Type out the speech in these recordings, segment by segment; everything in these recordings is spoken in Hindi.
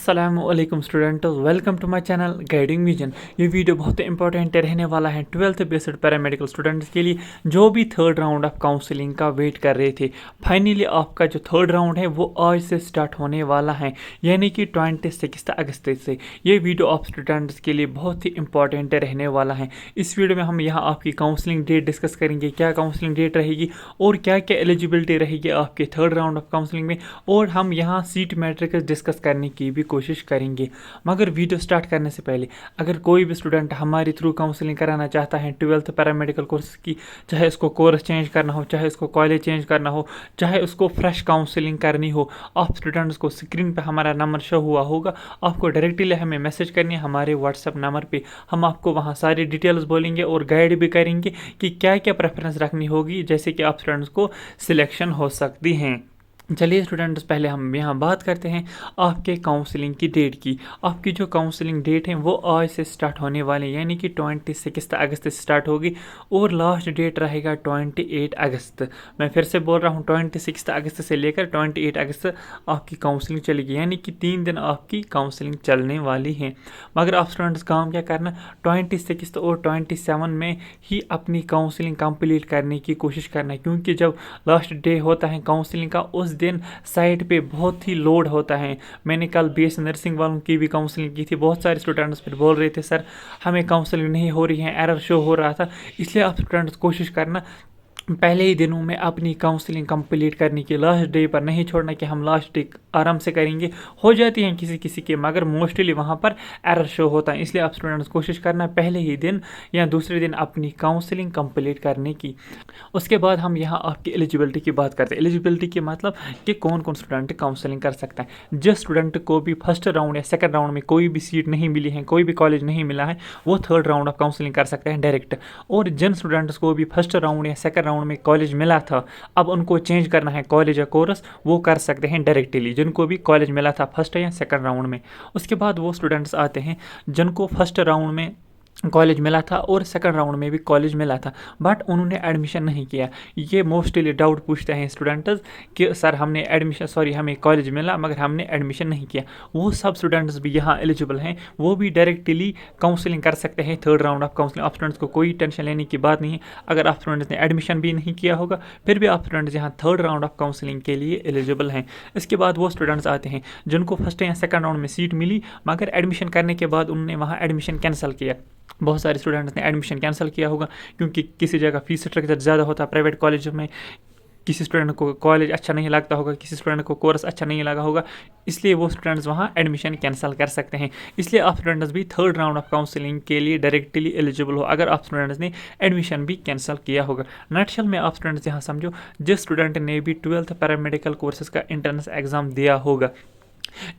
अस्सलामुअलैकुम students, welcome to my channel guiding vision. ये वीडियो बहुत इंपॉर्टेंट रहने वाला है 12th बेस्ड पैरामेडिकल स्टूडेंट्स के लिए जो भी थर्ड राउंड ऑफ काउंसलिंग का वेट कर रहे थे। फाइनली आपका जो थर्ड राउंड है वो आज से स्टार्ट होने वाला है, यानी कि 26 अगस्त से। ये वीडियो आप स्टूडेंट्स के लिए बहुत ही इंपॉर्टेंट रहने वाला है। इस वीडियो में हम यहाँ आपकी काउंसलिंग डेट डिस्कस करेंगे, क्या काउंसलिंग डेट रहेगी और क्या क्या एलिजिबिलिटी रहेगी आपके थर्ड राउंड ऑफ काउंसलिंग में, और हम यहाँ सीट मैट्रिक्स डिस्कस करने की भी कोशिश करेंगे। मगर वीडियो स्टार्ट करने से पहले अगर कोई भी स्टूडेंट हमारे थ्रू काउंसलिंग कराना चाहता है 12th पैरामेडिकल कोर्स की, चाहे उसको कोर्स चेंज करना हो, चाहे उसको कॉलेज चेंज करना हो, चाहे उसको फ्रेश काउंसलिंग करनी हो, आप स्टूडेंट्स को स्क्रीन पे हमारा नंबर शो हुआ होगा, आपको डायरेक्टली हमें मैसेज करनी है हमारे व्हाट्सएप नंबर पे। हम आपको वहाँ सारी डिटेल्स बोलेंगे और गाइड भी करेंगे कि क्या क्या प्रेफरेंस रखनी होगी, जैसे कि आप स्टूडेंट्स को सिलेक्शन हो सकती हैं। चलिए स्टूडेंट्स, पहले हम यहाँ बात करते हैं आपके काउंसलिंग की डेट की। आपकी जो काउंसलिंग डेट है वो आज से स्टार्ट होने वाले, यानी कि 26 अगस्त से स्टार्ट होगी और लास्ट डेट रहेगा 28 अगस्त। मैं फिर से बोल रहा हूँ, 26 अगस्त से लेकर 28 अगस्त आपकी काउंसलिंग चलेगी, यानी कि 3 दिन आपकी काउंसलिंग चलने वाली है। मगर आप स्टूडेंट्स काम क्या करना, 26 और 27 में ही अपनी काउंसलिंग कंप्लीट करने की कोशिश करना है, क्योंकि जब लास्ट डे होता है काउंसलिंग का उस दिन साइट पे बहुत ही लोड होता है। मैंने कल बीएससी नर्सिंग वालों की भी काउंसलिंग की थी, बहुत सारे स्टूडेंट्स फिर बोल रहे थे सर हमें काउंसलिंग नहीं हो रही है, एरर शो हो रहा था। इसलिए आप स्टूडेंट्स कोशिश करना पहले ही दिनों में अपनी काउंसलिंग कंप्लीट करने की, लास्ट डे पर नहीं छोड़ना कि हम लास्ट डे आराम से करेंगे। हो जाती हैं किसी किसी के, मगर मोस्टली वहाँ पर एरर शो होता है। इसलिए आप स्टूडेंट्स कोशिश करना पहले ही दिन या दूसरे दिन अपनी काउंसलिंग कंप्लीट करने की। उसके बाद हम यहाँ आपकी एलिजिबिलिटी की बात करते हैं। एलिजिबिलिटी की मतलब कि कौन कौन स्टूडेंट काउंसलिंग कर सकता है। जिस स्टूडेंट को भी फर्स्ट राउंड या सेकंड राउंड में कोई भी सीट नहीं मिली है, कोई भी कॉलेज नहीं मिला है, वो थर्ड राउंड ऑफ काउंसलिंग कर सकते हैं डायरेक्ट। और जिन स्टूडेंट्स को भी फर्स्ट राउंड या सेकंड राउंड में कॉलेज मिला था, अब उनको चेंज करना है कॉलेज या कोर्स, वो कर सकते हैं डायरेक्टली, जिनको भी कॉलेज मिला था फर्स्ट या सेकंड राउंड में। उसके बाद वो स्टूडेंट्स आते हैं जिनको फर्स्ट राउंड में कॉलेज मिला था और सेकंड राउंड में भी कॉलेज मिला था, बट उन्होंने एडमिशन नहीं किया। ये मोस्टली डाउट पूछते हैं स्टूडेंट्स कि सर हमने हमें कॉलेज मिला मगर हमने एडमिशन नहीं किया। वो सब स्टूडेंट्स भी यहाँ एलिजिबल हैं, वो भी डायरेक्टली काउंसलिंग कर सकते हैं थर्ड राउंड ऑफ काउंसलिंग। आप स्टूडेंट्स को कोई टेंशन लेने की बात नहीं है। अगर आप स्टूडेंट्स ने एडमिशन भी नहीं किया होगा फिर भी आप स्टूडेंट्स यहाँ थर्ड राउंड ऑफ काउंसलिंग के लिए एलिजिबल हैं। इसके बाद वो स्टूडेंट्स आते हैं जिनको फर्स्ट या सेकंड राउंड में सीट मिली, मगर एडमिशन करने के बाद उन्होंने वहाँ एडमिशन कैंसिल किया। बहुत सारे स्टूडेंट्स ने एडमिशन कैंसिल किया होगा क्योंकि किसी जगह फीस स्ट्रक्चर ज़्यादा होता है प्राइवेट कॉलेज में, किसी स्टूडेंट को कॉलेज अच्छा नहीं लगता होगा, किसी स्टूडेंट को कोर्स अच्छा नहीं लगा होगा, इसलिए वो स्टूडेंट्स वहाँ एडमिशन कैंसिल कर सकते हैं। इसलिए आप स्टूडेंट्स भी थर्ड राउंड ऑफ काउंसलिंग के लिए डायरेक्टली एलिजिबल हो अगर आप स्टूडेंट्स ने एडमिशन भी कैंसिल किया होगा। नटशल में आप स्टूडेंट्स यहाँ समझो, जिस स्टूडेंट ने भी 12th पैरामेडिकल कोर्सेज का एंट्रेंस एग्जाम दिया होगा,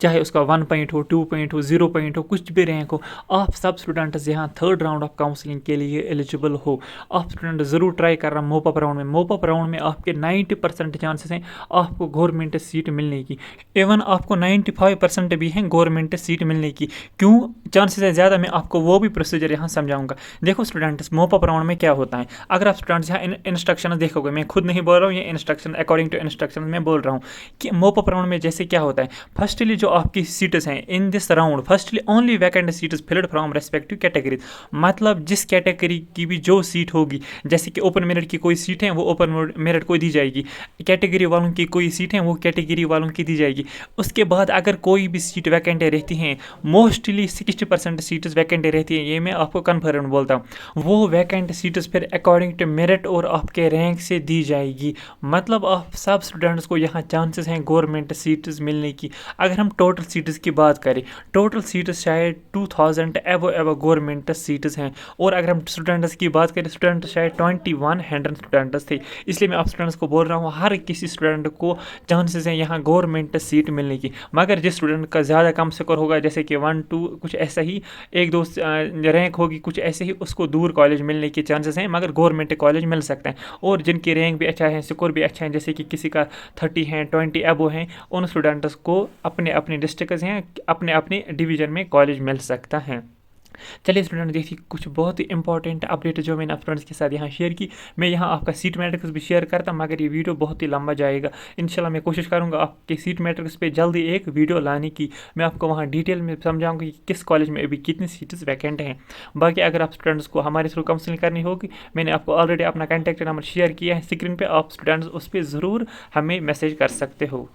चाहे उसका 1 पॉइंट हो, 2 पॉइंट हो, 0 पॉइंट हो, कुछ भी रैंक हो, आप सब स्टूडेंट्स यहाँ थर्ड राउंड ऑफ काउंसलिंग के लिए एलिजिबल हो। आप स्टूडेंट ज़रूर ट्राई कर रहा मोपअप राउंड में। मोपअप राउंड में आपके 90% चांसेस हैं आपको गवर्नमेंट सीट मिलने की, इवन आपको 95% भी हैं गवर्नमेंट सीट मिलने की। क्यों चांसेस है ज़्यादा, मैं आपको वो भी प्रोसीजर यहाँ समझाऊंगा। देखो स्टूडेंट्स, मोपअप राउंड में क्या होता है, अगर आप स्टूडेंट्स यहाँ इंस्ट्रक्शन देखोगे, मैं खुद नहीं बोल रहा हूँ, ये इंस्ट्रक्शन अकॉर्डिंग टू इंस्ट्रक्शन मैं बोल रहा हूँ कि मोपअप राउंड में जैसे क्या होता है। फर्स्टली जो आपकी सीट्स हैं in this round, firstly only vacant seats field from respective category, मतलब जिस कैटेगरी की भी जो सीट होगी, जैसे कि ओपन मेरिट की कोई सीट है वो ओपन मेरिट को दी जाएगी, कैटेगरी वालों की कोई सीट है वो कैटेगरी वालों की दी जाएगी। उसके बाद अगर कोई भी सीट वैकेंट रहती हैं, मोस्टली 60% सीट्स वैकेंट रहती हैं, ये मैं आपको कन्फर्म बोलता हूँ। वो वैकेंट सीट्स फिर अकॉर्डिंग टू मेरिट और आपके रैंक से दी जाएगी। मतलब आप सब स्टूडेंट्स को यहाँ चांसेस हैं गवर्नमेंट सीट्स मिलने की। अगर हम टोटल सीट्स की बात करें, टोटल सीट्स शायद 2000 एवो गवर्नमेंट सीट्स हैं, और अगर हम स्टूडेंट्स की बात करें, स्टूडेंट शायद 2100 स्टूडेंट्स थे। इसलिए मैं आप स्टूडेंट्स को बोल रहा हूँ हर किसी स्टूडेंट को चांसेस हैं यहाँ गवर्नमेंट सीट मिलने की। मगर जिस स्टूडेंट का ज़्यादा कम स्कोर होगा, जैसे कि 1 2 कुछ ऐसा ही, 1 2 रैंक होगी कुछ ऐसे ही, उसको दूर कॉलेज मिलने के चांसेस हैं, मगर गवर्नमेंट कॉलेज मिल सकता है। और जिनकी रैंक भी अच्छा है, स्कोर भी अच्छा है, जैसे कि किसी का 30 हैं, 20 एबो हैं, उन स्टूडेंट्स को अपने अपने डिस्ट्रिक्ट हैं, अपने अपने डिवीज़न में कॉलेज मिल सकता है। चलिए स्टूडेंट, देखिए कुछ बहुत ही इंपॉर्टेंट अपडेट जो मैंने आप स्टूडेंट्स के साथ यहाँ शेयर की। मैं यहाँ आपका सीट मैट्रिक्स भी शेयर करता, मगर ये वीडियो बहुत ही लंबा जाएगा। इंशाल्लाह मैं कोशिश करूँगा आपके सीट मैट्रिक्स पे जल्दी एक वीडियो लाने की। मैं आपको वहाँ डिटेल में समझाऊँगा कि किस कॉलेज में अभी कितनी सीट्स वैकेंट हैं। बाकी अगर आप स्टूडेंट्स को हमारे थ्रू काउंसलिंग करनी होगी, मैंने आपको ऑलरेडी अपना कॉन्टैक्ट नंबर शेयर किया है स्क्रीन पर, आप स्टूडेंट्स उस पर ज़रूर हमें मैसेज कर सकते हो।